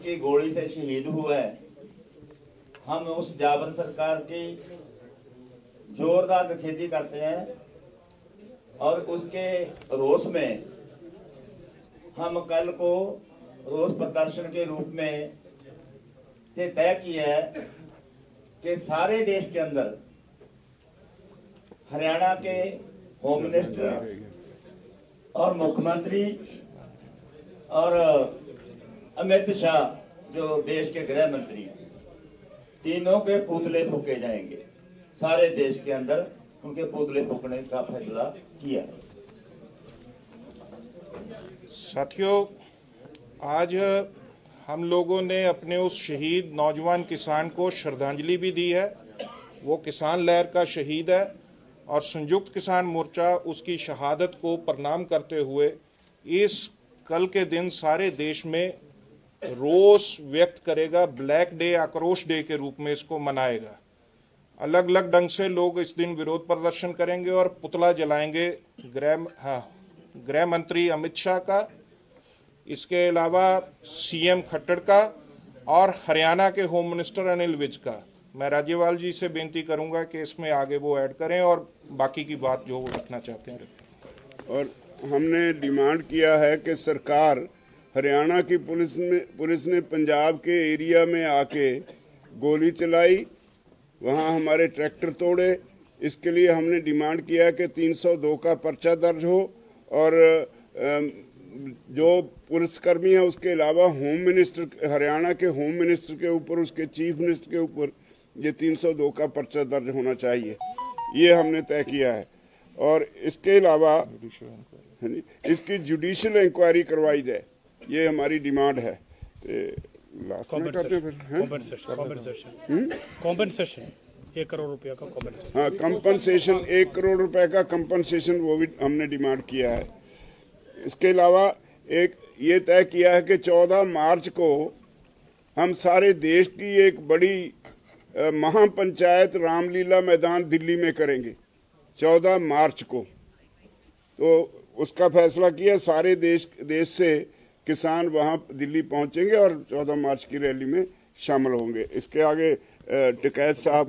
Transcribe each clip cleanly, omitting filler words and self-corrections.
की गोली से शहीद हुआ है, हम उस जाबर सरकार की जोरदार निखेधी करते हैं और उसके रोष में हम कल को रोष प्रदर्शन के रूप में से तय किया है कि सारे देश के अंदर हरियाणा के होम मिनिस्टर और मुख्यमंत्री और अमित शाह जो देश के गृह मंत्री हैं, तीनों के पुतले फूके जाएंगे। सारे देश के अंदर उनके पुतले फूकने का फैसला किया है। साथियों, आज हम लोगों ने अपने उस शहीद नौजवान किसान को श्रद्धांजलि भी दी है। वो किसान लहर का शहीद है और संयुक्त किसान मोर्चा उसकी शहादत को प्रणाम करते हुए इस कल के दिन सारे देश में रोष व्यक्त करेगा। ब्लैक डे, आक्रोश डे के रूप में इसको मनाएगा। अलग अलग ढंग से लोग इस दिन विरोध प्रदर्शन करेंगे और पुतला जलाएंगे गृह मंत्री अमित शाह का, इसके अलावा सीएम खट्टर का और हरियाणा के होम मिनिस्टर अनिल विज का। मैं राज्यपाल जी से बेनती करूंगा कि इसमें आगे वो ऐड करें और बाकी की बात जो वो रखना चाहते हैं रखें। और हमने डिमांड किया है कि सरकार, हरियाणा की पुलिस ने पंजाब के एरिया में आके गोली चलाई, वहाँ हमारे ट्रैक्टर तोड़े। इसके लिए हमने डिमांड किया है कि 302 का पर्चा दर्ज हो और जो पुलिसकर्मी है उसके अलावा होम मिनिस्टर, हरियाणा के होम मिनिस्टर के ऊपर, उसके चीफ मिनिस्टर के ऊपर ये 302 का पर्चा दर्ज होना चाहिए। ये हमने तय किया है। और इसके अलावा इसकी जुडिशियल इंक्वायरी करवाई जाए, ये हमारी डिमांड है। लास्ट में करते हैं फिर कॉम्पनसेशन 1 करोड़ रुपया का कॉम्पनसेशन। हाँ, कंपनसेशन 1 करोड़ रुपए का कंपनसेशन, वो भी हमने डिमांड किया है। इसके अलावा एक ये तय किया है कि 14 मार्च को हम सारे देश की एक बड़ी महापंचायत रामलीला मैदान दिल्ली में करेंगे 14 मार्च को। तो उसका फैसला किया, सारे देश से किसान वहां दिल्ली पहुंचेंगे और 14 मार्च की रैली में शामिल होंगे। इसके आगे टिकैत साहब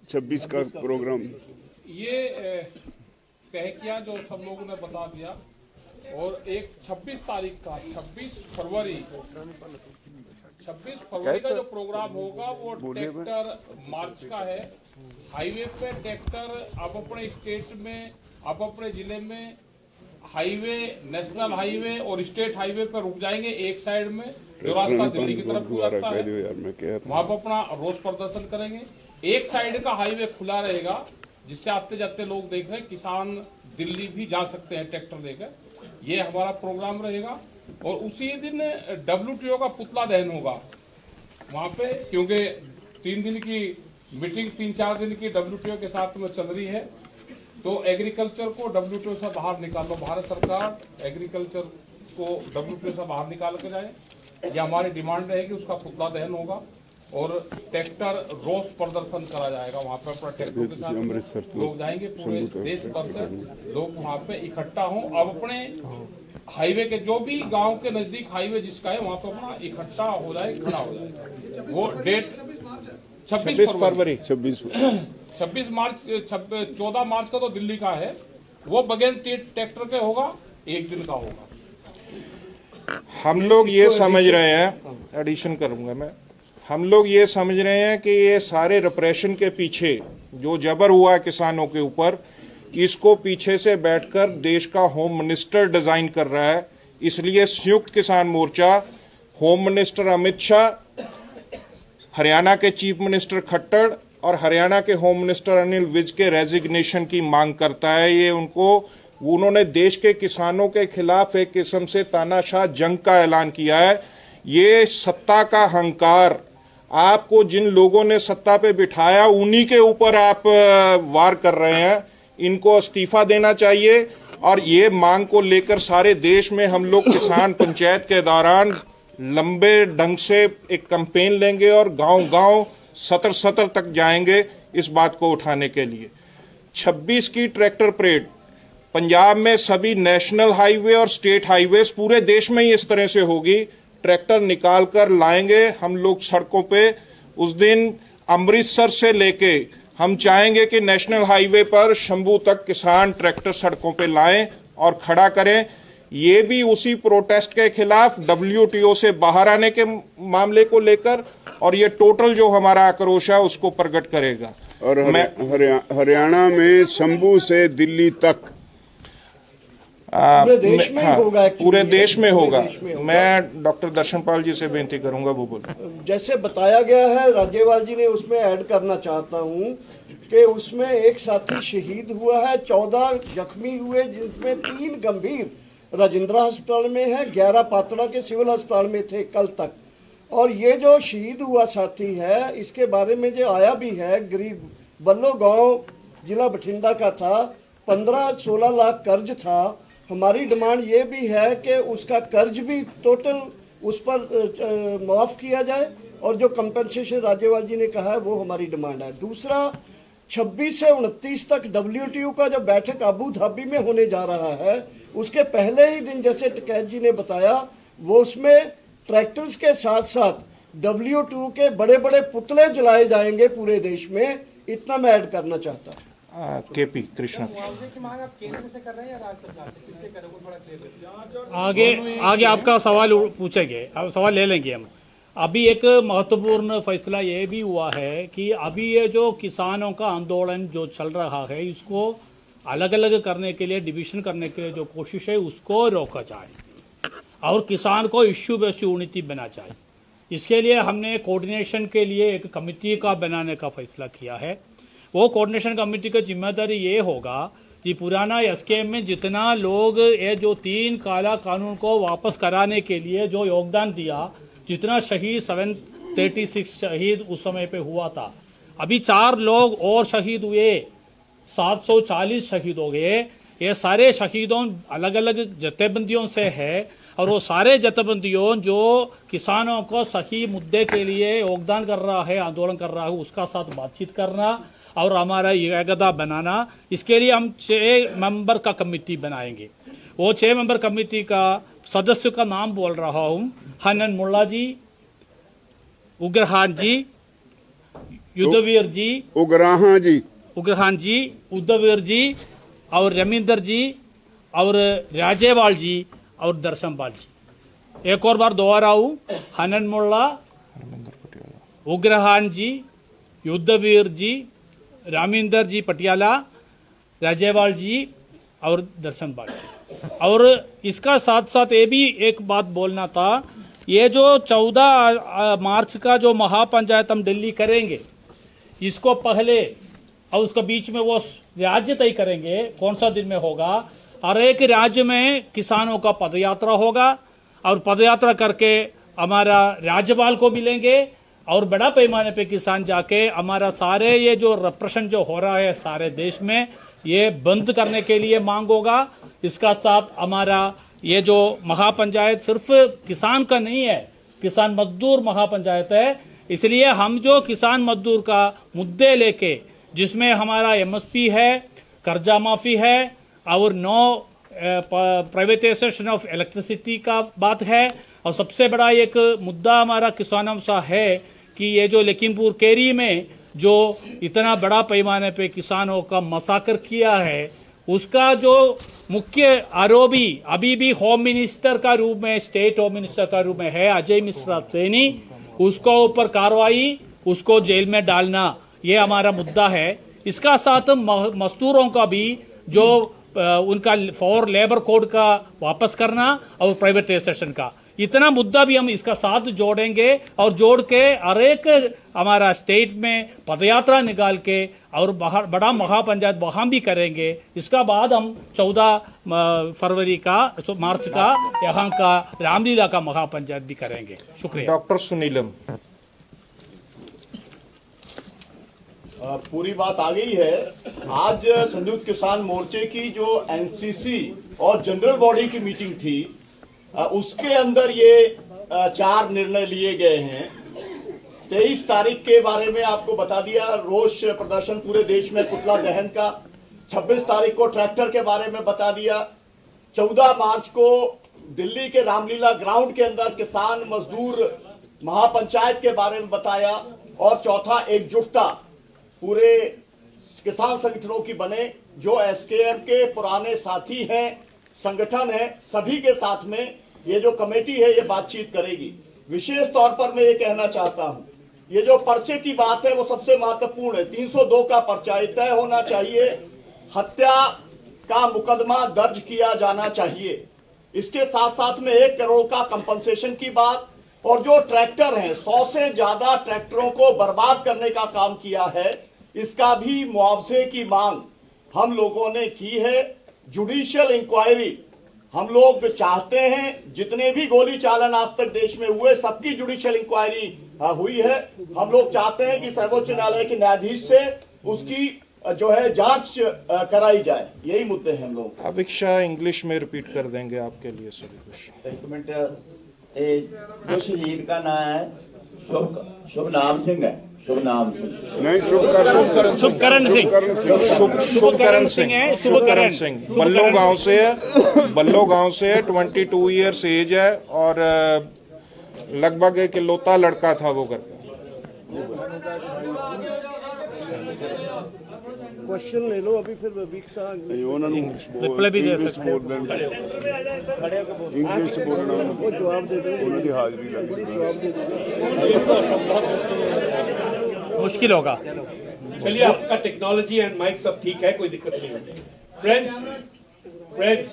26 का प्रोग्राम ये तय किया जो सब लोगों ने बता दिया। और एक 26 तारीख का 26 फरवरी का जो प्रोग्राम होगा वो ट्रैक्टर मार्च का है। हाईवे पे ट्रैक्टर अब अपने स्टेट में, अब अपने जिले में हाईवे, नेशनल हाईवे और स्टेट हाईवे पर रुक जाएंगे एक साइड में, जो रास्ता दिल्ली की तरफ जाता है, वहां पर अपना रोष प्रदर्शन करेंगे। एक साइड का हाईवे खुला रहेगा जिससे आते जाते लोग देख रहे हैं, किसान दिल्ली भी जा सकते हैं ट्रैक्टर लेकर। ये हमारा प्रोग्राम रहेगा। और उसी दिन WTO का पुतला दहन होगा वहां पे, क्योंकि 3 दिन की मीटिंग, 3-4 दिन की WTO के साथ में चल रही है। तो एग्रीकल्चर को WTO से बाहर निकालो, भारत सरकार एग्रीकल्चर को WTO से बाहर निकाल कर जाए, ये हमारी डिमांड रहेगी। उसका पुतला दहन होगा और ट्रैक्टर रोष प्रदर्शन करा जाएगा। वहाँ पे अपना ट्रैक्टर के साथ लोग जाएंगे, पूरे देश भर से लोग वहाँ पे इकट्ठा हों। अब अपने हाईवे के जो भी गांव के नजदीक हाईवे जिसका है वहाँ पे अपना इकट्ठा हो जाए, खड़ा हो जाए। वो डेट 26 फरवरी 26 मार्च 14 मार्च का तो दिल्ली का है, वो बगैर ट्रैक्टर के होगा, एक दिन का होगा। हम लोग ये समझ रहे हैं, एडिशन करूंगा मैं, हम लोग ये समझ रहे हैं कि ये सारे रिप्रेशन के पीछे जो जबर हुआ है किसानों के ऊपर, इसको पीछे से बैठकर देश का होम मिनिस्टर डिजाइन कर रहा है। इसलिए संयुक्त किसान मोर्चा होम मिनिस्टर अमित शाह, हरियाणा के चीफ मिनिस्टर खट्टर और हरियाणा के होम मिनिस्टर अनिल विज के रेजिग्नेशन की मांग करता है। ये उन्होंने देश के किसानों के खिलाफ एक किस्म से तानाशाह जंग का ऐलान किया है। ये सत्ता का अहंकार, आपको जिन लोगों ने सत्ता पे बिठाया उन्हीं के ऊपर आप वार कर रहे हैं। इनको इस्तीफा देना चाहिए। और ये मांग को लेकर सारे देश में हम लोग किसान पंचायत के दौरान लंबे ढंग से एक कैंपेन लेंगे और गांव-गांव, सतर तक जाएंगे इस बात को उठाने के लिए। 26 की ट्रैक्टर परेड पंजाब में सभी नेशनल हाईवे और स्टेट हाईवे पूरे देश में ही इस तरह से होगी। ट्रैक्टर निकाल कर लाएंगे हम लोग सड़कों पे। उस दिन अमृतसर से लेके हम चाहेंगे कि नेशनल हाईवे पर शंभू तक किसान ट्रैक्टर सड़कों पे लाएं और खड़ा करें। ये भी उसी प्रोटेस्ट के खिलाफ WTO से बाहर आने के मामले को लेकर, और ये टोटल जो हमारा आक्रोश है उसको प्रकट करेगा। और हरियाणा में शंभू से दिल्ली तक पूरे देश में होगा, पूरे देश में होगा। मैं डॉक्टर दर्शनपाल जी से बेनती करूंगा वो बोले। जैसे बताया गया है, राज्यपाल जी ने उसमें ऐड करना चाहता हूं कि उसमें एक साथी शहीद हुआ है, 14 जख्मी हुए, जिसमें 3 गंभीर राजेंद्रा अस्पताल में है, 11 पातड़ा के सिविल अस्पताल में थे कल तक। और ये जो शहीद हुआ साथी है, इसके बारे में जो आया भी है, गरीब बल्लो गांव जिला बठिंडा का था, 15-16 लाख कर्ज था। हमारी डिमांड ये भी है कि उसका कर्ज भी टोटल उस पर माफ़ किया जाए, और जो कंपनसेशन राज्यपाल जी ने कहा है वो हमारी डिमांड है। दूसरा, 26 से 29 तक WTO का जो बैठक अबू धाबी में होने जा रहा है, उसके पहले ही दिन जैसे टिकैत जी ने बताया, वो उसमें ट्रैक्टर्स के साथ साथ WTO के बड़े बड़े पुतले जलाए जाएंगे पूरे देश में। इतना मैं ऐड करना चाहता हूँ। KP कृष्णा। आगे आपका सवाल पूछेंगे, अब सवाल ले लेंगे हम। अभी एक महत्वपूर्ण फैसला ये भी हुआ है कि अभी ये जो किसानों का आंदोलन जो चल रहा है, इसको अलग अलग करने के लिए, डिवीजन करने के लिए जो कोशिश है उसको रोका जाए और किसान को इश्यू बेस्ड यूनिटी बना जाए। इसके लिए हमने कोऑर्डिनेशन के लिए एक कमेटी का बनाने का फैसला किया है। वो कोऑर्डिनेशन कमेटी का जिम्मेदारी ये होगा कि पुराना SKM में जितना लोग ये जो 3 काला कानून को वापस कराने के लिए जो योगदान दिया, जितना शहीद 736 शहीद उस समय पे हुआ था, अभी 4 लोग और शहीद हुए, 740 शहीद हो गए। ये सारे शहीदों अलग अलग जथेबंदियों से है, और वो सारे जथेबंदियों जो किसानों को सही मुद्दे के लिए योगदान कर रहा है, आंदोलन कर रहा है, उसका साथ बातचीत करना और हमारा एकता बनाना। इसके लिए हम 6 मेंबर का कमेटी बनाएंगे। वो 6 मेंबर कमेटी का सदस्य का नाम बोल रहा हूँ: हनन मुल्ला जी, उग्रहान जी, युद्धवीर जी, उग्रहान जी, उद्धवीर जी, और रमिंदर जी, और राजेवाल जी, और दर्शनपाल जी। एक और बार दोहराऊं: हनन मुल्ला, उग्रहान जी, युद्धवीर जी, रामिंदर जी पटियाला, राजेवाल जी और दर्शनपाल जी। और इसका साथ साथ ये भी एक बात बोलना था, ये जो 14 मार्च का जो महापंचायत हम दिल्ली करेंगे, इसको पहले और उसके बीच में वो राज्य तय करेंगे कौन सा दिन में होगा। हर एक राज्य में किसानों का पदयात्रा होगा, और पदयात्रा करके हमारा राज्यपाल को मिलेंगे, और बड़ा पैमाने पे किसान जाके हमारा सारे ये जो रिप्रेशन जो हो रहा है सारे देश में, ये बंद करने के लिए मांग होगा। इसका साथ हमारा ये जो महापंचायत सिर्फ किसान का नहीं है, किसान मजदूर महापंचायत है। इसलिए हम जो किसान मजदूर का मुद्दे लेके, जिसमें हमारा MSP है, कर्जा माफी है, और नो प्राइवेटाइजेशन ऑफ इलेक्ट्रिसिटी का बात है, और सबसे बड़ा एक मुद्दा हमारा किसानों सा है कि ये जो लखीमपुर केरी में जो इतना बड़ा पैमाने पे किसानों का मसाकर किया है, उसका जो मुख्य आरोपी अभी भी होम मिनिस्टर का रूप में, स्टेट होम मिनिस्टर का रूप में है, अजय मिश्रा तेनी, उसको ऊपर कार्रवाई, उसको जेल में डालना, ये हमारा मुद्दा है। इसका साथ मजदूरों का भी जो उनका फॉर लेबर कोड का वापस करना और प्राइवेटाइजेशन का, इतना मुद्दा भी हम इसका साथ जोड़ेंगे, और जोड़ के हर एक हमारा स्टेट में पदयात्रा निकाल के और बड़ा महापंचायत वहां भी करेंगे। इसका बाद हम 14 फरवरी का, मार्च का यहाँ का रामलीला का महापंचायत भी करेंगे। शुक्रिया। डॉक्टर सुनीलम। पूरी बात आ गई है। आज संयुक्त किसान मोर्चे की जो NCC और जनरल बॉडी की मीटिंग थी, उसके अंदर ये 4 निर्णय लिए गए हैं। 23 तारीख के बारे में आपको बता दिया, रोष प्रदर्शन पूरे देश में पुतला दहन का। 26 तारीख को ट्रैक्टर के बारे में बता दिया। 14 मार्च को दिल्ली के रामलीला ग्राउंड के अंदर किसान मजदूर महापंचायत के बारे में बताया, और चौथा एकजुटता पूरे किसान संगठनों की बने, जो एसकेएम के पुराने साथी हैं, संगठन है, सभी के साथ में ये जो कमेटी है ये बातचीत करेगी। विशेष तौर पर मैं ये कहना चाहता हूं, ये जो पर्चे की बात है वो सबसे महत्वपूर्ण है। 302 का पर्चा तय होना चाहिए, हत्या का मुकदमा दर्ज किया जाना चाहिए। इसके साथ साथ में 1 करोड़ का कंपनसेशन की बात, और जो ट्रैक्टर हैं 100 से ज्यादा ट्रैक्टरों को बर्बाद करने का काम किया है, इसका भी मुआवजे की मांग हम लोगों ने की है। जुडिशियल इंक्वायरी हम लोग चाहते हैं, जितने भी गोली चालन आज तक देश में हुए सबकी जुडिशियल इंक्वायरी हुई है। हम लोग चाहते हैं कि सर्वोच्च न्यायालय के न्यायाधीश से उसकी जो है जांच कराई जाए। यही मुद्दे हैं हम लोग। अभिक्षा इंग्लिश में रिपीट कर देंगे आपके लिए सभी कुछ। एक मिनट, जो शहीद का नाम है शुभ नाम सिंह है, शुभ नाम सिंह नहीं, शुभकरण सिंह, शुभकरण सिंह है, शुभकरण सिंह बल्लो गांव से है, बल्लो गांव से है, 22 ईयर्स एज है, और लगभग एक इकलौता लड़का था वो घर का। क्वेश्चन ले लो अभी, फिर वीक्सा रिप्लाई भी दे सकते हो। इंग्लिश बोलना, वो जवाब दे देंगे, उन्होंने हाजिरी लगी। जवाब दे देंगे। मुश्किल होगा। चलिए, आपका टेक्नोलॉजी एंड माइक सब ठीक है, कोई दिक्कत नहीं होती। फ्रेंड्स,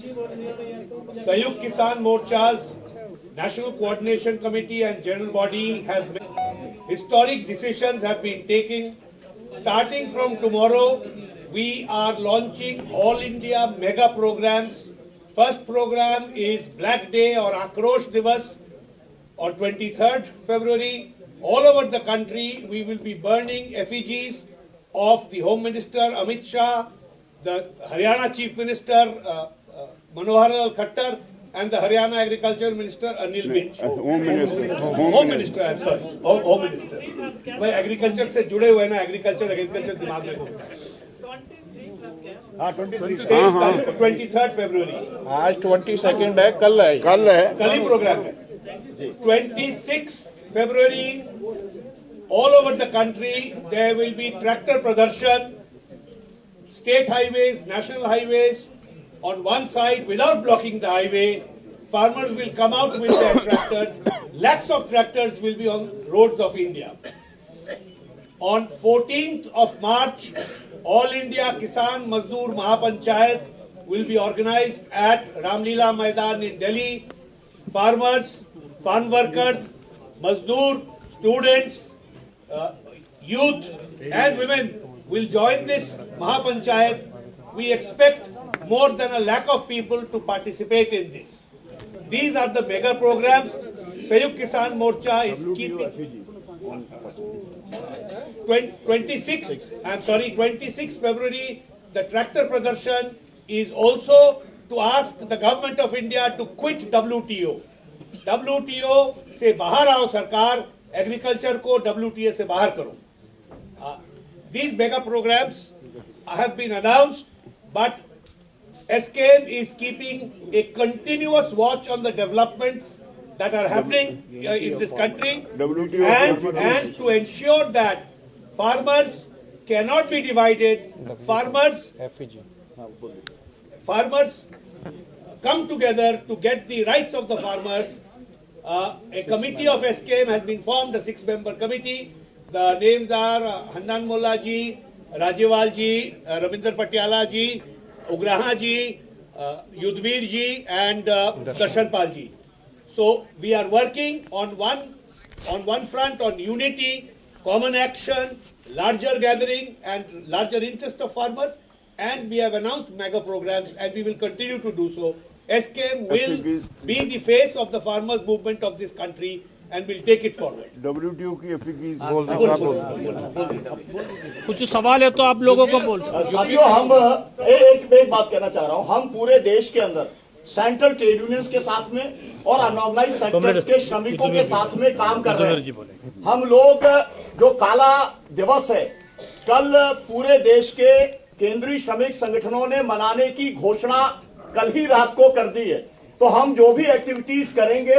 संयुक्त किसान मोर्चा's National Coordination Committee and General Body have made historic decisions have been taken. Starting from tomorrow, we are launching all India mega programs. First program is Black Day or Akrosh Divas on 23rd February. All over the country, we will be burning effigies of the Home Minister Amit Shah, the Haryana Chief Minister Manohar Lal Khattar, and the Haryana Agriculture Minister Anil Vij. Home minister, home minister, I'm sorry, home minister. मैं agriculture से जुड़े हुए ना, agriculture दिमाग में घूमता है। 23rd February, आज 22 है, कल है, कल ही प्रोग्राम है। 26th February, all over the country there will be tractor pradarshan, state highways, national highways. On one side, without blocking the highway, farmers will come out with their tractors. Lakhs of tractors will be on roads of India. On 14th of March, All India Kisan Mazdoor Mahapanchayat will be organized at Ramlila Maidan in Delhi. Farmers, farm workers, Mazdoor, students, youth and women will join this Mahapanchayat. We expect more than 1 lakh of people to participate in this. These are the mega programs. Sayukt Kisan Morcha is keeping 26 February, the tractor pradarshan is also to ask the government of India to quit WTO. WTO से बाहर आओ सरकार, agriculture को WTO से बाहर करो. These mega programs have been announced, but SKM is keeping a continuous watch on the developments that are happening in this country, and to ensure that farmers cannot be divided. Farmers come together to get the rights of the farmers. A committee of SKM has been formed, a 6-member committee. The names are Handan Mullah ji, Rajewal ji, Ravinder Patiala ji, Ugraha ji, Yudhvir ji, and Darshan Pal ji. So we are working on one front on unity, common action, larger gathering and larger interest of farmers, and we have announced mega programs and we will continue to do so. SKM will be the face of the farmers movement of this country and will take it forward. WTO की एफिकीज कुछ सवाल है तो आप लोगों को बोल सकते हैं। साथियों, हम एक बात कहना चाह रहा हूं, हम पूरे देश के अंदर सेंट्रल ट्रेड यूनियंस के साथ में और अनऑर्गेनाइज्ड सेक्टर्स के श्रमिकों के साथ में काम कर रहे हैं। हम लोग जो काला दिवस है, कल पूरे देश के केंद्रीय श्रमिक संगठनों ने मनाने की घोषणा कल ही रात को कर दी है। तो हम जो भी एक्टिविटीज करेंगे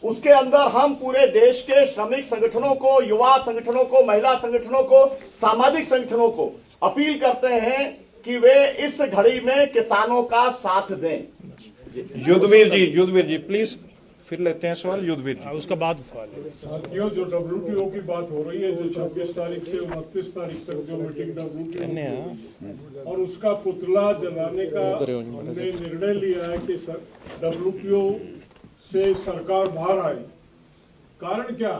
उसके अंदर हम पूरे देश के श्रमिक संगठनों को, युवा संगठनों को, महिला संगठनों को, सामाजिक संगठनों को अपील करते हैं कि वे इस घड़ी में किसानों का साथ दें। युद्धवीर जी प्लीज फिर लेते हैं सवाल। युद्धवीर जी, उसका बाद सवाल है। साथियों, जो WTO की बात हो रही है, जो 26 तारीख से 29 तारीख तक जो मीटिंग WTO और उसका पुतला जलाने का हमने निर्णय लिया है कि WTO से सरकार बाहर आई। कारण क्या?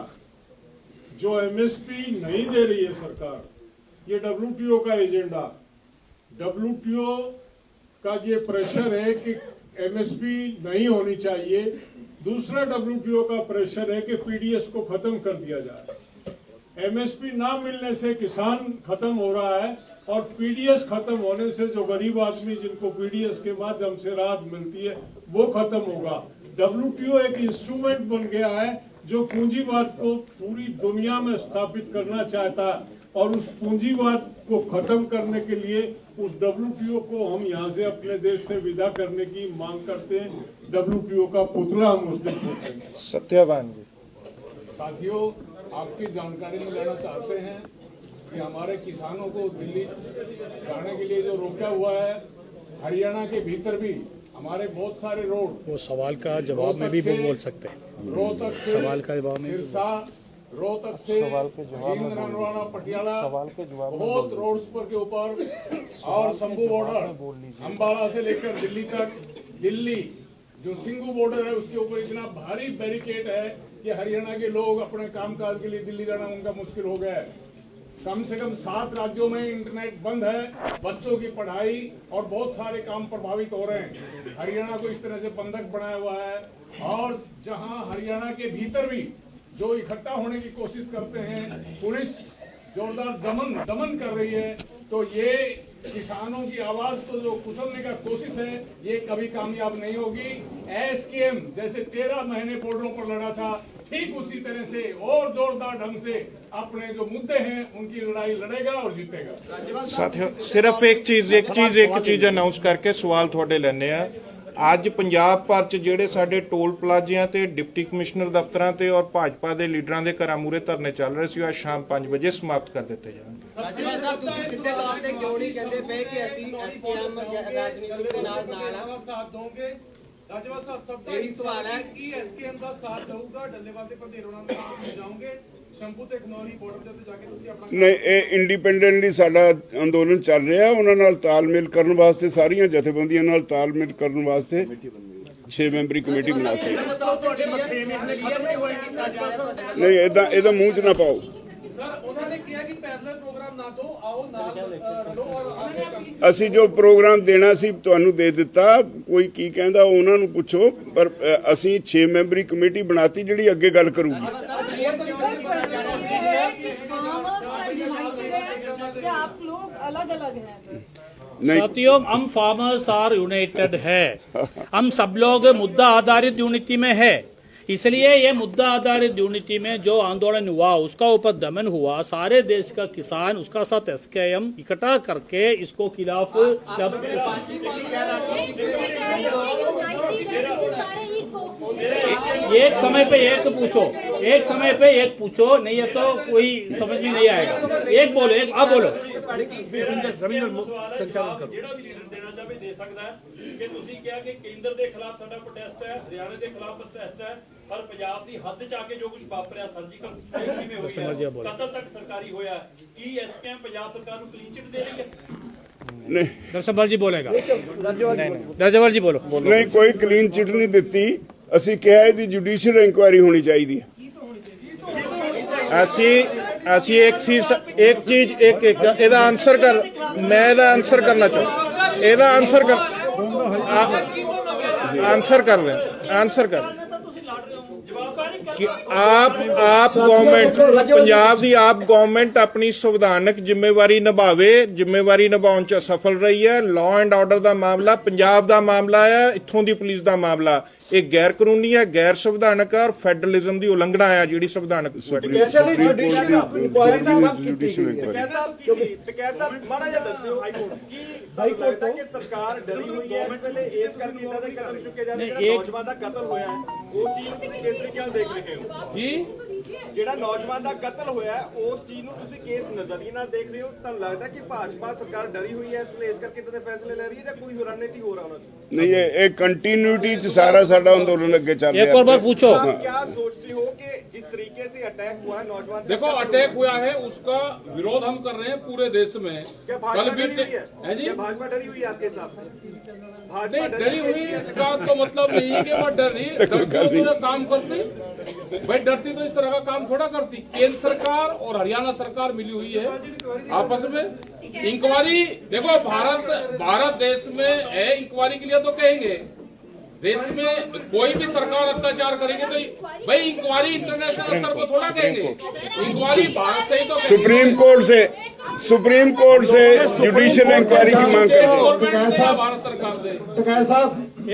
जो MSP नहीं दे रही है सरकार, ये WTO का एजेंडा, WTO का ये प्रेशर है कि MSP नहीं होनी चाहिए। दूसरा WTO का प्रेशर है कि PDS को खत्म कर दिया जाए। MSP ना मिलने से किसान खत्म हो रहा है और PDS खत्म होने से जो गरीब आदमी जिनको PDS के माध्यम से राहत मिलती है वो खत्म होगा। WTO एक इंस्ट्रूमेंट बन गया है जो पूंजीवाद को पूरी दुनिया में स्थापित करना चाहता है और उस पूंजीवाद को खत्म करने के लिए उस WTO को हम यहाँ से अपने देश से विदा करने की मांग करते हैं। WTO का पुतला हम उस दिन फूकेंगे। सत्यवान जी। साथियों, आपकी जानकारी में लेना चाहते हैं कि हमारे किसानों को दिल्ली जाने के लिए जो रोका हुआ है, हरियाणा के भीतर भी हमारे बहुत सारे रोड, वो सवाल का जवाब में भी वो बोल सकते हैं। रोहतक से सवाल का जवाब में सिरसा, रोहतक से जिंदराना, पटियाला, बहुत रोड्स पर के ऊपर और शंभू बॉर्डर अंबाला से लेकर दिल्ली तक, दिल्ली जो सिंघू बॉर्डर है उसके ऊपर इतना भारी बैरिकेड है कि हरियाणा के लोग अपने कामकाज के लिए दिल्ली जाना उनका मुश्किल हो गया है। कम से कम 7 राज्यों में इंटरनेट बंद है, बच्चों की पढ़ाई और बहुत सारे काम प्रभावित हो रहे हैं। हरियाणा को इस तरह से बंधक बनाया हुआ है और जहां हरियाणा के भीतर भी जो इकट्ठा होने की कोशिश करते हैं, पुलिस जोरदार दमन कर रही है। तो ये किसानों की आवाज को जो कुचलने का कोशिश है, ये कभी कामयाब नहीं होगी। SKM जैसे 13 महीने बॉर्डरों पर लड़ा था, ठीक उसी तरह से और जोरदार ढंग से अपने जो मुद्दे हैं उनकी लड़ाई लड़ेगा और जीतेगा। साथियों, सिर्फ एक चीज अनाउंस करके सवाल थोड़े लेने आ। ਅੱਜ ਪੰਜਾਬ ਭਰ ਚ ਜਿਹੜੇ ਸਾਡੇ ਟੋਲ ਪਲਾਜ਼ਿਆਂ ਤੇ ਡਿਪਟੀ ਕਮਿਸ਼ਨਰ ਦਫ਼ਤਰਾਂ ਤੇ ਔਰ ਭਾਜਪਾ ਦੇ ਲੀਡਰਾਂ ਦੇ ਘਰਾਂ ਮੂਹਰੇ ਧਰਨੇ ਚੱਲ ਰਹੇ ਸੀ, ਉਹ ਅੱਜ ਸ਼ਾਮ 5 ਵਜੇ ਸਮਾਪਤ ਕਰ ਦਿੱਤੇ ਜਾਣਗੇ। ਰਾਜੇਵਾਲ ਸਾਹਿਬ, ਤੁਸੀਂ ਸਿੱਧੇ ਤੌਰ ਤੇ ਕਿਉਂ ਨਹੀਂ ਕਹਿੰਦੇ ਪਏ ਕਿ ਅਸੀਂ SKM ਰਾਜਨੀਤੀ ਦੇ ਨਾਲ ਸਾਥ ਦੋਗੇ? ਰਾਜੇਵਾਲ ਸਾਹਿਬ, ਸਭ ਦਾ ਇਹੀ ਸਵਾਲ ਹੈ ਕਿ SKM ਦਾ ਸਾਥ ਦਊਗਾ, ਡੱਲੇਵਾਲ ਤੇ ਪੰਧੇਰ ਉਹਨਾਂ ਨੂੰ ਸਾਥ ਲੈ ਜਾਓਗੇ? ਸ਼ੰਭੂ ਤੇ ਖਨੌਰੀ ਬਾਰਡਰ ਦੇ ਉੱਤੇ ਜਾ ਕੇ ਤੁਸੀਂ ਆਪਣਾ ਨਹੀਂ, ਇਹ ਇੰਡੀਪੈਂਡੈਂਟਲੀ ਸਾਡਾ ਅੰਦੋਲਨ ਚੱਲ ਰਿਹਾ। ਉਹਨਾਂ ਨਾਲ ਤਾਲਮੇਲ ਕਰਨ ਵਾਸਤੇ, ਸਾਰੀਆਂ ਜਥੇਬੰਦੀਆਂ ਨਾਲ ਤਾਲਮੇਲ ਕਰਨ ਵਾਸਤੇ 6 ਮੈਂਬਰੀ ਕਮੇਟੀ ਬਣਾ ਕੇ। ਨਹੀਂ, ਇਹਦਾ ਮੂੰਹ 'ਚ ਨਾ ਪਾਓ। ਸਰ, ਉਹਨਾਂ ਨੇ ਕਿਹਾ ਕਿ ਪੈਰਲਲ ਪ੍ਰੋਗਰਾਮ ਨਾ ਦੋ, ਆਓ ਨਾਲ ਰਲੋ ਔਰ ਆਗੇ ਕੰਮ। ਅਸੀਂ ਜੋ ਪ੍ਰੋਗਰਾਮ ਦੇਣਾ ਸੀ ਤੁਹਾਨੂੰ ਦੇ ਦਿੱਤਾ। ਕੋਈ ਕੀ ਕਹਿੰਦਾ ਉਹਨਾਂ ਨੂੰ ਪੁੱਛੋ, ਪਰ ਅਸੀਂ 6 ਮੈਂਬਰੀ ਕਮੇਟੀ ਬਣਾਤੀ ਜਿਹੜੀ ਅੱਗੇ ਗੱਲ ਕਰੂਗੀ। आप लोग अलग अलग हैं सर। साथियों, हम फार्मर्स आर यूनाइटेड है। हम सब लोग मुद्दा आधारित यूनिटी में है, इसलिए ये मुद्दा आधारित यूनिटी में जो आंदोलन हुआ, उसका ऊपर दमन हुआ, सारे देश का किसान उसका साथ SKM इकट्ठा करके इसको खिलाफ एक समय पे एक पूछो, नहीं है तो कोई समझ ही नहीं आएगा। एक बोलो, एक आप बोलो। ਦੇ ਸਕਦਾ ਹੈ ਕਿ ਤੁਸੀਂ ਕਿਹਾ ਕਿ ਕੇਂਦਰ ਦੇ ਖਿਲਾਫ ਸਾਡਾ ਪ੍ਰੋਟੈਸਟ ਹੈ, ਹਰਿਆਣਾ ਦੇ ਖਿਲਾਫ ਪ੍ਰੋਟੈਸਟ ਹੈ, ਪਰ ਪੰਜਾਬ ਦੀ ਹੱਦ 'ਚ ਆ ਕੇ ਜੋ ਕੁਝ ਵਾਪਰਿਆ, ਸਰਜੀਕਲ ਸਟ੍ਰਾਈਕ ਕਿਵੇਂ ਹੋਈ ਹੈ, ਕਤਲ ਤੱਕ ਸਰਕਾਰੀ ਹੋਇਆ, ਕੀ SKM ਪੰਜਾਬ ਸਰਕਾਰ ਨੂੰ ਕਲੀਨ ਚਿੱਟ ਦੇ ਰਹੀ ਹੈ? ਨਹੀਂ, दर्शक जी बोलेगा। राजेवाल जी बोलो। ਨਹੀਂ, ਕੋਈ ਕਲੀਨ ਚਿੱਟ ਨਹੀਂ ਦਿੱਤੀ। ਅਸੀਂ ਕਿਹਾ ਇਹਦੀ ਜੁਡੀਸ਼ੀਅਲ ਇਨਕੁਆਇਰੀ ਹੋਣੀ ਚਾਹੀਦੀ ਹੈ। ਅਸੀਂ ਇੱਕ ਚੀਜ਼ ਇਹਦਾ ਆਨਸਰ ਕਰ, ਮੈਂ ਇਹਦਾ ਆਨਸਰ ਕਰਨਾ ਚਾਹੁੰਦਾ। ਇਹਦਾ ਆਨਸਰ ਕਰ कि आप गवर्नमेंट, पंजाब दी आप गवर्नमेंट अपनी संविधानक जिम्मेवारी निभावे, जिम्मेवारी निभाउण च सफल रही है। लॉ एंड ऑर्डर का मामला पंजाब का मामला है, इत्थों दी पुलिस का मामला। एक गैर कानूनी है, गैर संविधानक है और फेडरलिज्म की उलंघना है जी संविधानक सरकार डरी हुई है इस वेले इस करके इन्हां दे कदम चुके जा रहे हैं। नौजवान दा कत्ल होया है वो चीज किस तरीके नाल देख रहे हो जी ਜਿਹੜਾ ਨੌਜਵਾਨ ਦਾ ਕਤਲ ਹੋਇਆ ਉਸ ਚੀਜ਼ ਨੂੰ ਤੁਸੀਂ ਕੇਸ ਨਜ਼ਰੀਏ ਨਾਲ ਦੇਖ ਰਹੇ ਹੋ? ਤੁਹਾਨੂੰ ਲੱਗਦਾ ਕਿ ਭਾਜਪਾ ਸਰਕਾਰ ਡਰੀ ਹੋਈ ਹੈ ਇਸ ਪਲੇਸ ਕਰਕੇ ਇਦਾਂ ਦੇ ਫੈਸਲੇ ਲੈ ਰਹੀ ਹੈ ਜਾਂ ਕੋਈ ਹੋਰ ਰਣਨੀਤੀ ਹੋ ਰਹਾ ਉਹਨਾਂ ਦੀ? नहीं ये कंटिन्यूटी च सारा साडा आंदोलन अगे चल रहा है। एक और बार पूछो। आप क्या सोचते हो कि जिस तरीके से अटैक हुआ है नौजवान का देखो कत्ल अटैक हुआ है उसका विरोध हम कर रहे हैं पूरे देश में। क्या कल भाजपा भी डरी हुई है? है जी क्या भाजपा डरी हुई है आपके हिसाब से? भाजपा नहीं डरी हुई इसका तो मतलब नहीं है कि वो डर रही डरती तो काम करती भाई, डरती तो इस तरह का काम थोड़ा करती। केंद्र सरकार और हरियाणा सरकार मिली हुई है आपस में। इंक्वायरी देखो भारत देश में है, इंक्वायरी के लिए तो कहेंगे देश में कोई भी सरकार अत्याचार करेंगे तो भाई इंक्वायरी इंटरनेशनल स्तर पर थोड़ा कहेंगे, इंक्वायरी भारत से ही तो सुप्रीम कोर्ट से जुडिशियल इंक्वायरी की मांग करते हैं भारत सरकार से।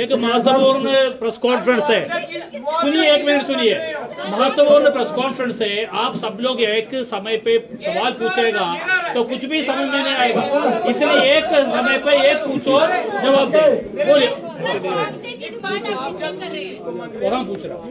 एक महत्वपूर्ण प्रेस कॉन्फ्रेंस है, सुनिए एक मिनट सुनिए। महत्वपूर्ण प्रेस कॉन्फ्रेंस है, आप सब लोग एक समय पे सवाल पूछेगा तो कुछ भी समझ में नहीं आएगा, इसलिए एक समय पे एक पूछो जवाब दे। बोलिए और हम पूछ रहा हूँ।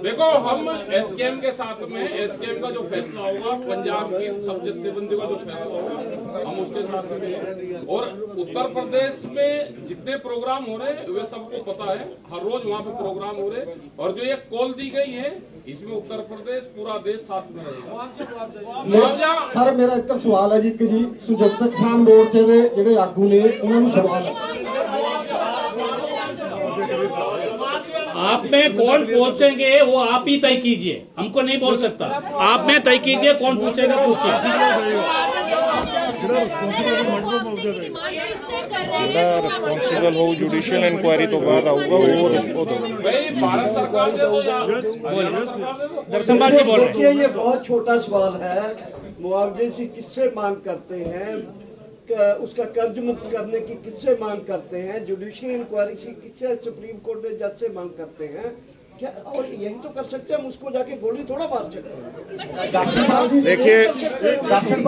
देखो हम एसकेएम के साथ में एसकेएम का जो फैसला होगा, पंजाब की सब जत्थेबंदी का जो फैसला होगा हम उसके साथ में हैं। और उत्तर प्रदेश में जितने प्रोग्राम हो रहे हैं वे सबको पता है, हर रोज वहाँ पे प्रोग्राम हो रहे हैं। और जो ये कॉल दी गई है इसमें उत्तर प्रदेश पूरा देश साथ में रहेगा। सर मेरा एक सवाल है जी कि जी संयुक्त किसान मोर्चे के ਜਿਹੜੇ ਆਗੂ ਨੇ ਉਹਨਾਂ ਨੂੰ ਸਵਾਲ ਹੈ आप में कौन पूछेंगे वो आप ही तय कीजिए, हमको नहीं बोल सकता। आप में तय कीजिए कौन पूछेगा पूछिए। रिस्पॉन्सिबल हो जुडिशियल इंक्वायरी तो बाद आऊगा वो भाई भारत सरकार से तो दर्शन बात बोल रहे हैं। ये बहुत छोटा सवाल है, मुआवजे से किससे मांग करते हैं, उसका कर्ज मुक्त करने की किससे मांग करते हैं, जुडिशियल इंक्वायरी से किससे, सुप्रीम कोर्ट में जज से मांग करते हैं क्या? और यही तो कर सकते हैं, हम उसको जाके गोली थोड़ा मार सकते हैं।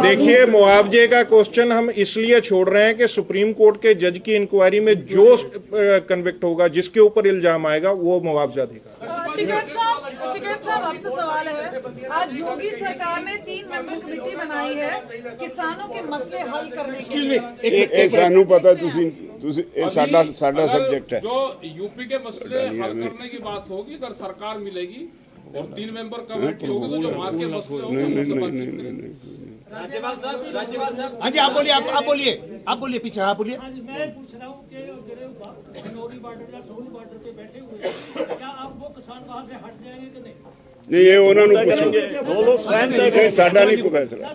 देखिए मुआवजे का क्वेश्चन हम इसलिए छोड़ रहे हैं कि सुप्रीम कोर्ट के जज की इंक्वायरी में जो कन्विक्ट होगा, जिसके ऊपर इल्जाम आएगा वो मुआवजा देगा। टिकैत साहब आपसे सवाल है, आज योगी सरकार ने 3 मेंबर कमेटी बनाई है किसानों के मसले हल करने के लिए। ਇਹ ਸਾਨੂੰ ਪਤਾ ਤੁਸੀਂ ਇਹ ਸਾਡਾ सब्जेक्ट है। जो यूपी के मसले हल करने की बात होगी, अगर सरकार मिलेगी और 3 मेंबर कमेटी होगी तो जो वहाँ के मसले होंगे उनसे बातचीत करेंगे। राज्यपाल साहब हाँ जी आप बोलिए पीछे हाँ बोलिए। मैं पूछ रहा हूँ कि खनौरी बॉर्डर या सोनी बॉर्डर पे बैठे हुए हैं, क्या आप वो किसान वहाँ से हट जाएंगे कि नहीं? नहीं ये उन्होंने पूछो, वो लोग स्वयं तय नहीं साडा नहीं कोई फैसला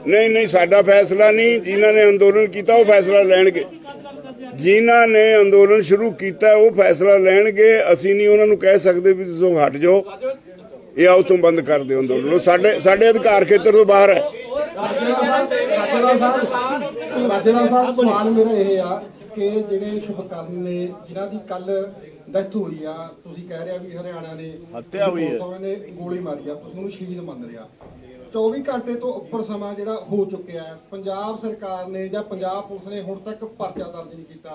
नहीं साडा फैसला नहीं, जिन्हों ने अंदोलन किया वो फैसला लैणगे, जिन्हों ने अंदोलन शुरू किया वो फैसला लैणगे। असीं नहीं उन्होंने कह सकते भी तुसीं हट जाओ या उतों बंद कर दो अंदोलन, साडे अधिकार खेतर तो बाहर है। ਰਾਜੇਵਾਲ ਸਾਹਿਬ ਸਵਾਲ ਮੇਰਾ ਇਹ ਆ ਕਿ ਜਿਹੜੇ ਸ਼ੁਭਕਰਨ ਨੇ ਜਿਨ੍ਹਾਂ ਦੀ ਕੱਲ ਡੈਥ ਹੋਈ ਆ, ਤੁਸੀਂ ਕਹਿ ਰਿਹਾ ਵੀ ਹਰਿਆਣਾ ਨੇ ਹੱਤਿਆ ਹੋਈ ਹੈ, ਉਹਨਾਂ ਨੇ ਗੋਲੀ ਮਾਰੀ ਆ, ਤੁਸੀਂ ਉਹਨੂੰ ਸ਼ਹੀਦ ਮੰਨ ਰਿਹਾ। 24 ਘੰਟੇ ਤੋਂ ਉੱਪਰ ਸਮਾਂ ਜਿਹੜਾ ਹੋ ਚੁੱਕਿਆ ਹੈ, ਪੰਜਾਬ ਸਰਕਾਰ ਨੇ ਜਾਂ ਪੰਜਾਬ ਪੁਲਿਸ ਨੇ ਹੁਣ ਤੱਕ ਪਰਚਾ ਦਰਜ ਨਹੀਂ ਕੀਤਾ।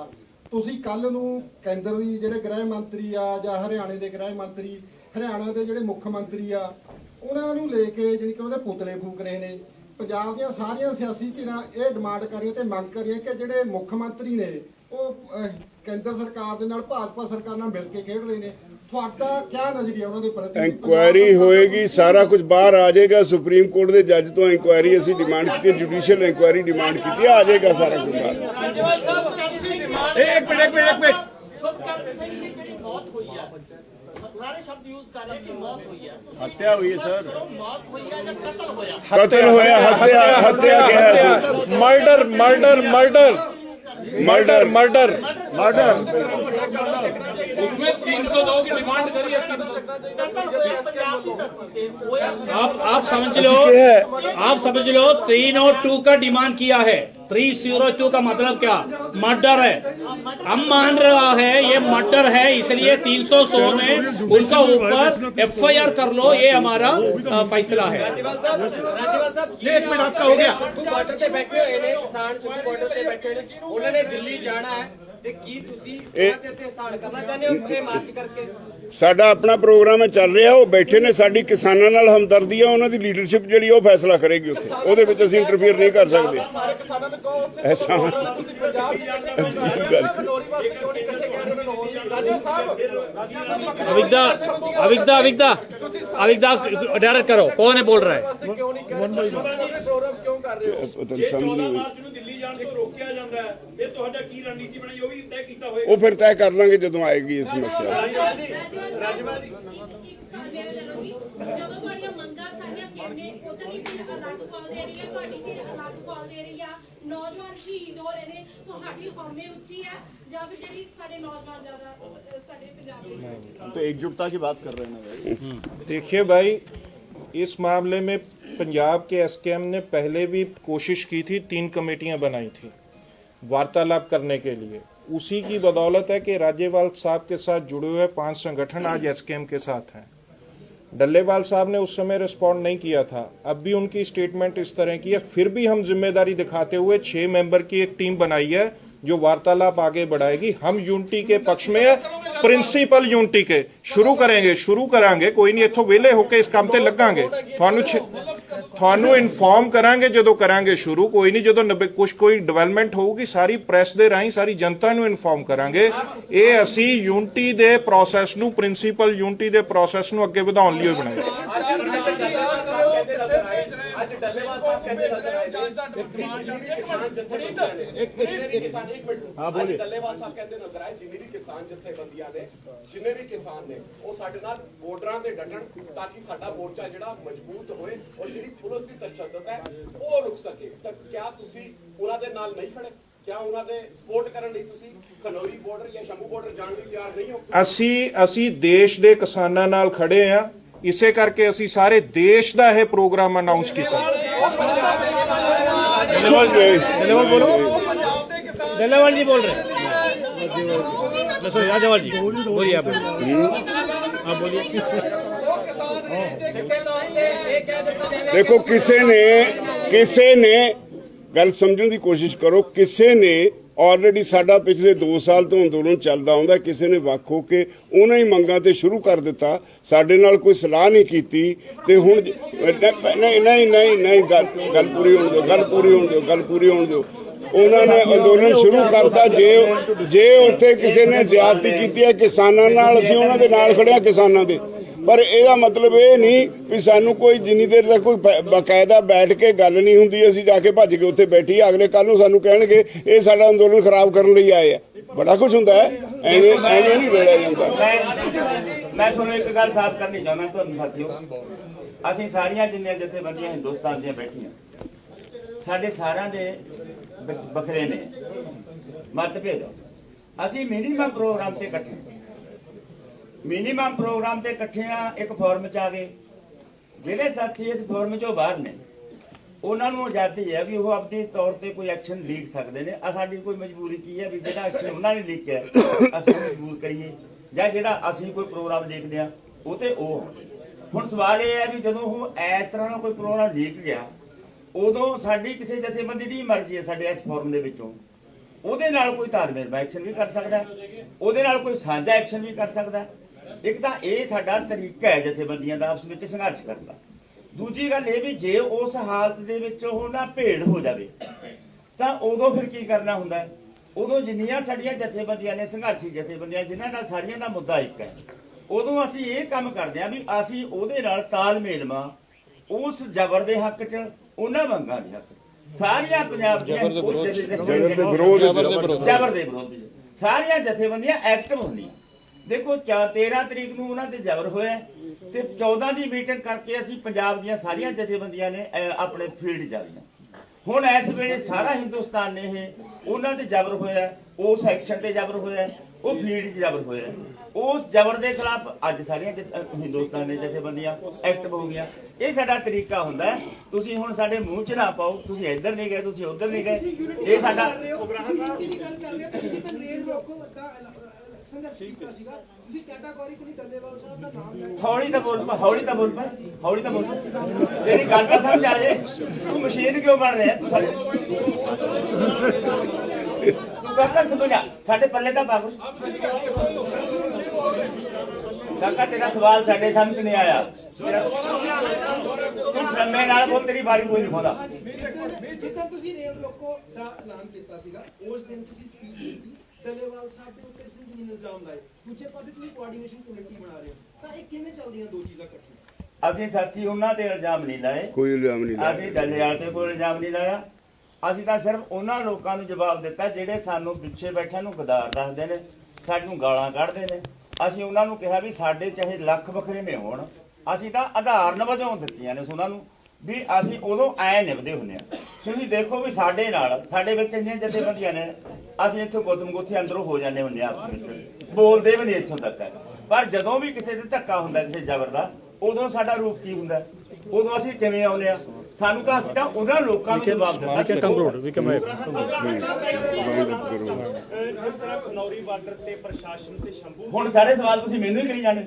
ਤੁਸੀਂ ਕੱਲ ਨੂੰ ਕੇਂਦਰ ਦੀ ਜਿਹੜੇ ਗ੍ਰਹਿ ਮੰਤਰੀ ਆ ਜਾਂ ਹਰਿਆਣੇ ਦੇ ਗ੍ਰਹਿ ਮੰਤਰੀ, ਹਰਿਆਣਾ ਦੇ ਜਿਹੜੇ ਮੁੱਖ ਮੰਤਰੀ ਆ, ਉਹਨਾਂ ਨੂੰ ਲੈ ਕੇ ਜਿਹੜੀ ਕਿ ਉਹਦੇ ਪੁਤਲੇ ਫੂਕ ਰਹੇ ਨੇ। ਪੰਜਾਬ ਦੀਆਂ ਸਾਰੀਆਂ ਸਿਆਸੀ ਧਿਰਾਂ ਇਹ ਡਿਮਾਂਡ ਕਰ ਰਹੀਆਂ ਤੇ ਮੰਗ ਕਰ ਰਹੀਆਂ ਕਿ ਜਿਹੜੇ ਮੁੱਖ ਮੰਤਰੀ ਨੇ ਉਹ ਕੇਂਦਰ ਸਰਕਾਰ ਦੇ ਨਾਲ ਭਾਜਪਾ ਸਰਕਾਰ ਨਾਲ ਮਿਲ ਕੇ ਖੇਡ ਰਹੇ ਨੇ। ਤੁਹਾਡਾ क्या नजरिया ਉਹਨਾਂ ਦੇ ਪ੍ਰਤੀ? इंक्वायरी होएगी, सारा कुछ बाहर आ जाएगा। सुप्रीम कोर्ट के जज तो इंक्वायरी असी डिमांड की, जुडिशियल इंक्वायरी डिमांड की, आ जाएगा सारा कुछ बाहर। एक मिनट हत्या हुई है सर, कत्ल होया, हत्या क्या है? मर्डर मर्डर मर्डर मर्डर उसमें 302 की डिमांड करी है। आप समझ लो 302 का डिमांड किया है। 302 का मतलब क्या? मर्डर है। हम मान रहा है ये मर्डर है, इसलिए 300 में उनका ऊपर FIR कर लो, ये हमारा फैसला है। राज्यपाल साहब एक मिनट आपका हो गया। शंभू बॉर्डर पे बैठे हुए ने किसान, शंभू बॉर्डर पे बैठे हुए ने, उन्होंने दिल्ली जाना है ਤੇ ਕੀ ਤੁਸੀਂ ਉਹਨਾਂ ਤੇ ਸਾੜ ਕਰਨਾ ਚਾਹੁੰਦੇ ਹੋ ਇਹ ਮਾਰਚ ਕਰਕੇ? ਸਾਡਾ ਆਪਣਾ ਪ੍ਰੋਗਰਾਮ ਹੈ ਚੱਲ ਰਿਹਾ, ਉਹ ਬੈਠੇ ਨੇ, ਸਾਡੀ ਕਿਸਾਨਾਂ ਨਾਲ ਹਮਦਰਦੀ ਆ, ਉਹਨਾਂ ਦੀ ਲੀਡਰਸ਼ਿਪ ਜਿਹੜੀ ਉਹ ਫੈਸਲਾ ਕਰੇਗੀ ਉੱਥੇ, ਉਹਦੇ ਵਿੱਚ ਅਸੀਂ ਇੰਟਰਫੀਅਰ ਨਹੀਂ ਕਰ ਸਕਦੇ। ਸਾਰੇ ਕਿਸਾਨਾਂ ਨੂੰ ਕਹੋ ਉੱਥੇ ਐਸਾ ਤੁਸੀਂ ਪੰਜਾਬ ਖਨੌਰੀ ਵਾਸਤੇ ਕਿਉਂ ਨਹੀਂ ਇਕੱਠੇ ਕਹਿ ਰਹੇ ਹੋ? ਰਾਜਾ ਸਾਹਿਬ अविदा डायरेक्ट करो, कौन है बोल रहा है? ਕਿਉਂ ਨਹੀਂ ਕਹਿ ਰਹੇ? ਪ੍ਰੋਗਰਾਮ ਕਿਉਂ ਕਰ ਰਹੇ ਹੋ? ਤੁਹਾਨੂੰ ਸਮਝ 14 ਨਹੀਂ ਮਾਰਚ ਨੂੰ ਦਿੱਲੀ ਜਾਣ ਤੋਂ ਰੋਕਿਆ ਜਾਂਦਾ ਹੈ, ਇਹ ਤੁਹਾਡਾ ਕੀ ਰਣਨੀਤੀ ਬਣਾਈ ਉਹ ਵੀ ਤੈਅ ਕੀਤਾ ਹੋਏਗਾ। ਉਹ ਫਿਰ ਤੈਅ ਕਰ ਲਾਂਗੇ ਜਦੋਂ ਆਏਗੀ ਇਹ ਸਮੱਸਿਆ। ਜਦੋਂ ਤੁਹਾਡੀਆਂ ਮੰਗਾਂ ਸਾਰੀਆਂ ਸੇਮ ਨੇ, ਉਤਨੀ ਧਿਰ ਅਲੱਗ ਕਾਲ ਦੇ ਰਹੀ ਹੈ, ਤੁਹਾਡੀ ਧਿਰ ਅਲੱਗ ਕਾਲ ਦੇ ਰਹੀ ਆ, ਨੌਜਵਾਨ ਸ਼ਹੀਦ ਹੋ ਰਹੇ ਨੇ, ਤੁਹਾਡੀ ਹਉਮੈ ਉੱਚੀ ਹੈ ਜਾਂ ਫਿਰ ਜਿਹੜੀ ਸਾਡੇ ਨੌਜਵਾਨ ਜ਼ਿਆਦਾ ਸਾਡੇ ਪੰਜਾਬ ਦੇ? तो एकजुटता की बात कर रहे हैं भाई। देखिए भाई, इस मामले में पंजाब के SKM ने पहले भी कोशिश की थी, 3 कमेटियां बनाई थी वार्तालाप करने के लिए। उसी की बदौलत है कि राज्यपाल साहब के साथ जुड़े हुए 5 संगठन आज SKM के साथ हैं। डल्लेवाल साहब ने उस समय रिस्पॉन्ड नहीं किया था, अब भी उनकी स्टेटमेंट इस तरह की है, फिर भी हम जिम्मेदारी दिखाते हुए 6 मेंबर की एक टीम बनाई है जो वार्तालाप आगे बढ़ाएगी। हम यूनिटी के पक्ष में है, प्रिंसिपल यूनिटी के शुरू करांगे, कोई नहीं, इत्थों वेले होके इस काम ते लगांगे, ਤੁਹਾਨੂੰ ਇਨਫੋਰਮ ਕਰਾਂਗੇ ਜਦੋਂ ਕਰਾਂਗੇ ਸ਼ੁਰੂ, ਕੋਈ ਨਹੀਂ, ਜਦੋਂ ਕੁਝ ਕੋਈ ਡਿਵੈਲਪਮੈਂਟ ਹੋਊਗੀ ਸਾਰੀ ਪ੍ਰੈਸ ਦੇ ਰਾਹੀਂ ਸਾਰੀ ਜਨਤਾ ਨੂੰ ਇਨਫੋਰਮ ਕਰਾਂਗੇ। ਇਹ ਅਸੀਂ ਯੂਨਿਟੀ ਦੇ ਪ੍ਰੋਸੈਸ ਨੂੰ, ਪ੍ਰਿੰਸੀਪਲ ਯੂਨਿਟੀ ਦੇ ਪ੍ਰੋਸੈਸ ਨੂੰ ਅੱਗੇ ਵਧਾਉਣ ਲਈ ਬਣਾਇਆ। ਅੱਜ ਡੱਲੇਵਾਲ ਸਾਹਿਬ ਕਹਿੰਦੇ ਨਜ਼ਰ ਆਏ ਕਿਸਾਨ ਜਥੇਬੰਦੀਆਂ ਨੇ, ਹਾਂ ਬੋਲੇ, ਡੱਲੇਵਾਲ ਸਾਹਿਬ ਕਹਿੰਦੇ ਨਜ਼ਰ ਆਏ ਜਿੰਨੇ ਵੀ ਕਿਸਾਨ ਜਥੇਬੰਦੀਆਂ ਨੇ, ਜਿੰਨੇ ਵੀ ਕਿਸਾਨ ਨੇ, ਉਹ ਸਾਡੇ ਨਾਲ ਬਾਰਡਰਾਂ ਤੇ ਡਟਣ ਤਾਂ ਕਿ ਸਾਡਾ ਮੋਰਚਾ ਜਿਹੜਾ ਮਜ਼ਬੂਤ ਹੋਏ ਔਰ ਜਿਹੜੀ ਪੁਲਿਸ ਦੀ ਤਸ਼ੱਦਦ ਹੈ ਉਹ ਰੁਕ ਸਕੇ। ਤਾਂ ਕਿਆ ਤੁਸੀਂ ਉਹਨਾਂ ਦੇ ਨਾਲ ਨਹੀਂ ਖੜੇ? ਕਿਆ ਉਹਨਾਂ ਦੇ ਸਪੋਰਟ ਕਰਨ ਲਈ ਤੁਸੀਂ ਖਨੌਰੀ ਬਾਰਡਰ ਜਾਂ ਸ਼ੰਭੂ ਬਾਰਡਰ ਜਾਣ ਲਈ ਤਿਆਰ ਨਹੀਂ ਹੋ? ਅਸੀਂ ਦੇਸ਼ ਦੇ ਕਿਸਾਨਾਂ ਨਾਲ ਖੜੇ ਆ, ਇਸੇ ਕਰਕੇ ਅਸੀਂ ਸਾਰੇ ਦੇਸ਼ ਦਾ ਇਹ ਪ੍ਰੋਗਰਾਮ ਅਨਾਉਂਸ ਕੀਤਾ। डल्लेवाल जी बोल रहे हैं। राजेवाल जी बोलिए, आप बोलिए। देखो किसी ने गल समझने की कोशिश करो, किसी ने ऑलरेडी साडा पिछले 2 साल तो अंदोलन चलदा आउंदा, किसी ने वख हो के उन्हां ही मंगां ते शुरू कर दिता, साडे नाल कोई सलाह नहीं कीती ते हुण नहीं गल पूरी होण दिओ। उन्होंने अंदोलन शुरू करता, जे उत्थे किसी ने ज्यादती की है किसानां नाल, असीं उन्हां दे नाल खड़े हां किसानां दे, पर ਇਹਦਾ मतलब ਇਹ ਨਹੀਂ ਵੀ ਸਾਨੂੰ ਕੋਈ ਜਿੰਨੀ ਦੇਰ ਤੱਕ ਕੋਈ ਬਕਾਇਦਾ ਬੈਠ ਕੇ ਗੱਲ ਨਹੀਂ ਹੁੰਦੀ ਅਸੀਂ ਜਾ ਕੇ ਭੱਜ ਕੇ ਉੱਥੇ ਬੈਠੀ, ਅਗਲੇ ਕੱਲ ਨੂੰ ਸਾਨੂੰ ਕਹਿਣਗੇ ਇਹ ਸਾਡਾ ਅੰਦੋਲਨ ਖਰਾਬ ਕਰਨ ਲਈ ਆਏ ਆ। ਬੜਾ ਕੁਝ ਹੁੰਦਾ ਹੈ, ਐਵੇਂ ਨਹੀਂ ਰੋਲਿਆ ਜਾਂਦਾ। ਮੈਂ ਤੁਹਾਨੂੰ ਇੱਕ ਗੱਲ ਸਾਫ਼ ਕਰਨੀ ਚਾਹੁੰਦਾ ਤੁਹਾਨੂੰ ਸਾਥੀਓ, ਅਸੀਂ ਸਾਰੀਆਂ ਜਿੰਨੀਆਂ ਜਥੇਬੰਦੀਆਂ ਹਿੰਦੁਸਤਾਨ ਦੀਆਂ ਬੈਠੀਆਂ, ਸਾਡੇ ਸਾਰਿਆਂ ਦੇ ਵੱਖਰੇ ਨੇ ਮਤਭੇਦ, ਅਸੀਂ ਮਿਨੀਮਮ ਪ੍ਰੋਗਰਾਮ ਤੇ ਇਕੱਠੇ, ਮਿਨੀਮਮ ਪ੍ਰੋਗਰਾਮ ਤੇ ਇਕੱਠੇ ਆ, ਇੱਕ ਫੋਰਮ 'ਚ ਆ ਗਏ। ਜਿਹੜੇ ਸਾਥੀ ਇਸ ਫੋਰਮ 'ਚੋਂ ਬਾਹਰ ਨੇ ਉਹਨਾਂ ਨੂੰ ਆਜ਼ਾਦੀ ਹੈ ਵੀ ਉਹ ਆਪਣੀ ਤੌਰ ਤੇ ਕੋਈ ਐਕਸ਼ਨ ਲੀਕ ਸਕਦੇ ਨੇ। ਸਾਡੀ ਕੋਈ ਮਜਬੂਰੀ ਕੀ ਹੈ ਵੀ ਜਿਹੜਾ ਐਕਸ਼ਨ ਉਹਨਾਂ ਨੇ ਲੀਕਿਆ ਅਸੀਂ ਮਜਬੂਰ ਕਰੀਏ, ਜਾਂ ਜਿਹੜਾ ਅਸੀਂ ਕੋਈ ਪ੍ਰੋਗਰਾਮ ਲਿਖਦੇ ਆ ਉਹ ਤੇ ਉਹ। ਹੁਣ ਸਵਾਲ ਇਹ ਹੈ ਵੀ ਜਦੋਂ ਉਹ ਇਸ ਤਰ੍ਹਾਂ ਦਾ ਕੋਈ ਪ੍ਰੋਗਰਾਮ ਲੀਕ ਗਿਆ, ਉਦੋਂ ਸਾਡੀ ਕਿਸੇ ਜਥੇਬੰਦੀ ਦੀ ਮਰਜ਼ੀ ਹੈ ਸਾਡੇ ਇਸ ਫੋਰਮ ਦੇ ਵਿੱਚੋਂ ਉਹਦੇ ਨਾਲ ਕੋਈ ਤਾਲਮੇਲ ਐਕਸ਼ਨ ਵੀ ਕਰ ਸਕਦਾ, ਉਹਦੇ ਨਾਲ ਕੋਈ ਸਾਂਝਾ ਐਕਸ਼ਨ ਵੀ ਕਰ ਸਕਦਾ। ਇੱਕ ਤਾਂ ਇਹ ਸਾਡਾ ਤਰੀਕਾ ਹੈ ਜਥੇਬੰਦੀਆਂ ਦਾ ਆਪਸ ਵਿੱਚ ਸੰਘਰਸ਼ ਕਰਨ ਦਾ। ਦੂਜੀ ਗੱਲ ਇਹ ਵੀ ਜੇ ਉਸ ਹਾਲਤ ਦੇ ਵਿੱਚ ਉਹ ਨਾ ਭੇੜ ਹੋ ਜਾਵੇ ਤਾਂ ਉਦੋਂ ਫਿਰ ਕੀ ਕਰਨਾ ਹੁੰਦਾ ਹੈ? ਉਦੋਂ ਜਿੰਨੀਆਂ ਸਾਡੀਆਂ ਜਥੇਬੰਦੀਆਂ ਨੇ, ਸੰਘਰਸ਼ੀ ਜਥੇਬੰਦੀਆਂ ਜਿਨ੍ਹਾਂ ਦਾ ਸਾਰੀਆਂ ਦਾ ਮੁੱਦਾ ਇੱਕ ਹੈ, ਉਦੋਂ ਅਸੀਂ ਇਹ ਕੰਮ ਕਰਦੇ ਹਾਂ ਵੀ ਅਸੀਂ ਉਹਦੇ ਨਾਲ ਤਾਲਮੇਲ ਮਾ ਉਸ ਜ਼ਬਰ ਦੇ ਹੱਕ 'ਚ, ਉਹਨਾਂ ਮੰਗਾਂ ਦੇ ਹੱਕ, ਸਾਰੀਆਂ ਪੰਜਾਬ ਦੀਆਂ ਜ਼ਬਰ ਦੇ ਵਿਰੋਧ ਸਾਰੀਆਂ ਜਥੇਬੰਦੀਆਂ ਐਕਟਿਵ ਹੁੰਦੀਆਂ। ਦੇਖੋ 13 ਤਰੀਕ ਨੂੰ ਉਹਨਾਂ ਤੇ ਜ਼ਬਰ ਹੋਇਆ ਤੇ 14 ਦੀ ਮੀਟਿੰਗ ਕਰਕੇ ਅਸੀਂ ਪੰਜਾਬ ਦੀਆਂ ਸਾਰੀਆਂ ਜਥੇਬੰਦੀਆਂ ਨੇ ਆਪਣੇ ਫੀਲਡ ਜਾਈਆਂ। ਹੁਣ ਇਸ ਵੇਲੇ ਸਾਰਾ ਹਿੰਦੁਸਤਾਨ ਨੇ ਇਹ ਉਹਨਾਂ ਤੇ ਜ਼ਬਰ ਹੋਇਆ, ਉਸ ਐਕਸ਼ਨ ਤੇ ਜ਼ਬਰ ਹੋਇਆ, ਉਹ ਫੀਲਡ 'ਚ ਜ਼ਬਰ ਹੋਇਆ। ਉਸ ਜ਼ਬਰ ਦੇ ਖਿਲਾਫ ਅੱਜ ਸਾਰੀਆਂ ਹਿੰਦੁਸਤਾਨ ਦੇ ਜਥੇਬੰਦੀਆਂ ਐਕਟਿਵ ਹੋ ਗਈਆਂ। ਇਹ ਸਾਡਾ ਤਰੀਕਾ ਹੁੰਦਾ ਹੈ। ਤੁਸੀਂ ਹੁਣ ਸਾਡੇ ਮੂੰਹ 'ਚ ਨਾ ਪਾਓ, ਤੁਸੀਂ ਇੱਧਰ ਨਹੀਂ ਗਏ, ਤੁਸੀਂ ਉੱਧਰ ਨਹੀਂ ਗਏ। ਇਹ ਸਾਡਾ ਹੌਲੀ ਤਾਂ ਬੋਲ ਪਾ, ਹੌਲੀ ਤਾਂ ਬੋਲ ਪਾ, ਹੌਲੀ ਤਾਂ ਬੋਲ ਪਾ। ਤੇਰੀ ਗੱਲ ਤਾਂ ਸਮਝ ਆ ਜੇ। ਤੂੰ ਮਸ਼ੀਨ ਕਿਉਂ ਬਣ ਰਿਹਾ? ਤੂੰ ਸਾਡੇ ਤੂੰ ਕਾਕਾ ਸਮਝਾ, ਸਾਡੇ ਪੱਲੇ ਤਾਂ ਪਾ ਕੁਛ। ਕਾਕਾ ਤੇਰਾ ਸਵਾਲ ਸਾਡੇ ਸਮਝ ਨਹੀਂ ਆਇਆ। ਤੂੰ ਸ਼ਰਮੇ ਨਾਲ ਬੋਲ, ਤੇਰੀ ਬਾਰੀ ਕੋਈ ਨਹੀਂ ਖੋਦਾ। ਜਿੱਦਾਂ ਤੁਸੀਂ ਰੇਲ ਰੋਕੋ ਦਾ ਐਲਾਨ ਕੀਤਾ ਸੀਗਾ, ਉਸ ਦਿਨ ਤੁਸੀਂ ਸਪੀਚ ਦਿੱਤੀ, ਡੱਲੇਵਾਲ ਸਾਹਿਬ ਦੇ ਉੱਤੇ ਸੰਗੀਨ ਇਲਜ਼ਾਮ ਲਾਏ, ਦੂਜੇ ਪਾਸੇ ਤੁਸੀਂ ਕੋਆਰਡੀਨੇਸ਼ਨ ਕਮੇਟੀ ਬਣਾ ਰਹੇ ਹੋ, ਤਾਂ ਇਹ ਕਿਵੇਂ ਚੱਲਦੀਆਂ ਦੋ ਚੀਜ਼ਾਂ ਇਕੱਠੀਆਂ? ਅਸੀਂ ਸਾਥੀ ਉਹਨਾਂ ਤੇ ਇਲਜ਼ਾਮ ਨਹੀਂ ਲਾਏ, ਕੋਈ ਇਲਜ਼ਾਮ ਨਹੀਂ ਲਾਇਆ। ਅਸੀਂ ਡੱਲੇਵਾਲ ਤੇ ਕੋਈ ਇਲਜ਼ਾਮ ਨਹੀਂ ਲਾਇਆ। ਅਸੀਂ ਤਾਂ ਸਿਰਫ ਉਹਨਾਂ ਲੋਕਾਂ ਨੂੰ ਜਵਾਬ ਦਿੱਤਾ ਜਿਹੜੇ ਸਾਨੂੰ ਪਿੱਛੇ ਬੈਠਿਆਂ ਨੂੰ ਗਦਾਰ ਦੱਸਦੇ ਨੇ, ਸਾਨੂੰ ਗਾਲਾਂ ਕੱਢਦੇ ਨੇ। ਅਸੀਂ ਉਹਨਾਂ ਨੂੰ ਕਿਹਾ ਵੀ ਸਾਡੇ ਚਾਹੇ ਲੱਖ ਵੱਖਰੇਵੇਂ ਹੋਣ, ਅਸੀਂ ਤਾਂ ਆਧਾਰਨ ਵਜੋਂ ਦਿੱਤੀਆਂ ਨੇ ਉਹਨਾਂ ਨੂੰ ਵੀ ਅਸੀਂ ਉਦੋਂ ਐ ਨਿਭਦੇ ਹੁੰਦੇ ਆ। ਤੁਸੀਂ ਦੇਖੋ ਵੀ ਸਾਡੇ ਨਾਲ, ਸਾਡੇ ਵਿੱਚ ਇੰਨੀਆਂ ਜਥੇਬੰਦੀਆਂ ਨੇ, ਅਸੀਂ ਇੱਥੋਂ ਗੁੱਥਮ-ਗੁੱਥੀ ਅੰਦਰੋਂ ਹੋ ਜਾਂਦੇ ਹੁੰਦੇ ਆ, ਆਪਸ ਵਿੱਚ ਬੋਲਦੇ ਵੀ ਨਹੀਂ ਇੱਥੋਂ ਤੱਕ ਹੈ। ਪਰ ਜਦੋਂ ਵੀ ਕਿਸੇ ਤੇ ਧੱਕਾ ਹੁੰਦਾ, ਕਿਸੇ ਜ਼ਬਰ ਦਾ, ਉਦੋਂ ਸਾਡਾ ਰੂਪ ਕੀ ਹੁੰਦਾ, ਉਦੋਂ ਅਸੀਂ ਕਿਵੇਂ ਆਉਂਦੇ ਆ? ਸਾਨੂੰ ਤਾਂ ਅਸੀਂ ਤਾਂ ਉਹਨਾਂ ਲੋਕਾਂ ਨੂੰ ਜਵਾਬ ਦਿੱਤਾ। We can conclude. We can make. ਜਿਸ ਤਰ੍ਹਾਂ ਖਨੌਰੀ ਬਾਰਡਰ ਤੇ ਪ੍ਰਸ਼ਾਸਨ ਤੇ ਸ਼ੰਭੂ ਹੁਣ ਸਾਰੇ ਸਵਾਲ ਤੁਸੀਂ ਮੈਨੂੰ ਹੀ ਕਰੀ ਜਾਣੇ।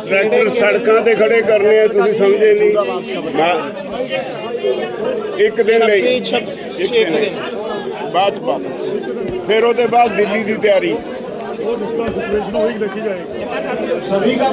ट्रैक्टर सड़कों ते खड़े करने हैं, तुसी समझे नहीं। एक दिन नहीं, एक दिन बाद वापस, फिर उसके बाद दिल्ली की तैयारी। सिचुएशन देखी जाएगी। सभी का